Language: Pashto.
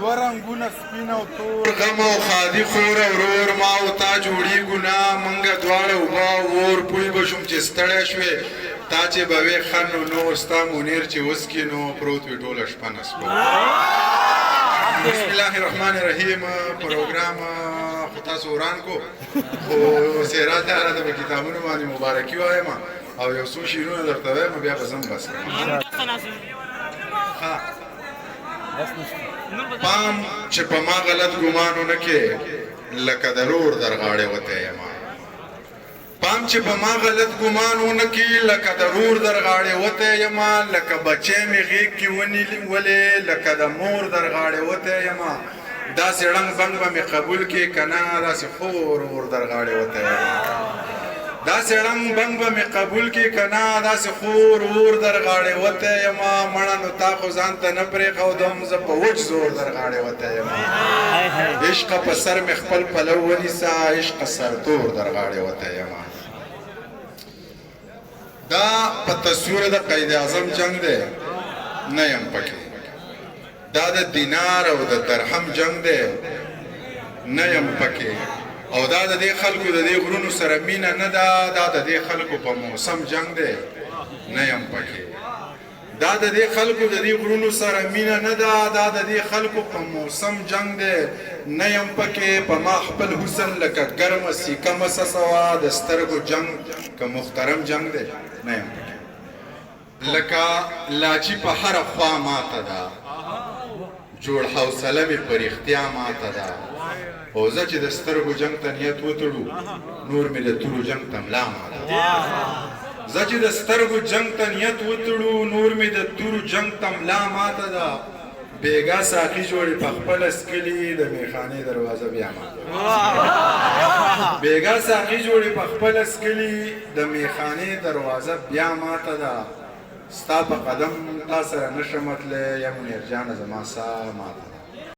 دوه رنګونه سپین او تور غم او خادي خور او ورور ما او تا جوړیږو نه منګه دواړه اوبه اور پوی به شوم چې ستړی شوې تا چې به وې ښه نو ستا منیر چې وڅکي نو پروت وي ټوله شپه نسکو بسم الله الرحمن الرحیم پروګرام خو تاسو وران کو خو سیرا داره د کتابونو باندې مبارکي وایم او یو څو شعرونه درته وایم بیا به زم بس کړم پام چې په ما غلط ګمان ونه کې لکه د رور در غاړې وتی یمه پام چې په ما غلط ګمان ونه کې لکه د رور در غاړې وتی یمه لکه بچی مې غېږ کې ونیولې لکه د مور در غاړې وتی یمه داسې ړنګ بنګ به مې قبول کې که نه داسې خور ور در غاړې وتی یمه داسې ړنګ بنګ به مې قبول کې که نه داسې خور ور در غاړې وتی یمه مړه نو تا خو ځان ته نه پرېښودم زه په وچ زور در غاړې وتی یمه عشقه په سر مې خپل پلو ونیسه عشقه سرتور در غاړې وتی یمه دا په تصویر د قید اعظم جنگ دی نه یم پکې دا د دینار او د درهم جنگ دی نه یم پکې او دا د دې خلکو د دې غرونو سره مینه نه ده دا د دې خلکو په موسم جنگ دی نه یم پکې دا د دې خلکو د دې غرونو سره مینه نه ده دا د دې خلکو په موسم جنگ دی نه یم پکې په ما خپل حسن لکه ګرمه سیکه مسسوه د سترګو جنگ که محترم جنگ دی نه یم پکې لکه لاچي په هره خوا ماته ده جوړ حوصله مې په رښتیا ماته ده او زه چې د سترګو جنگ ته نیت وتړو نور مې د تورو جنگ ته ملا ماته ده زه چې د سترګو جنگ ته نیت وتړو نور مې د تورو جنگ ته ملا ماته ده بیګا ساقي جوړې په خپله سکلي د میخانې دروازه بیا ماته ده بیګا ساقي جوړې په خپله سکلي د میخانې دروازه بیا ماته ده ستا په قدم تا سره نشم تللی یم منیر جانه زما سا ماته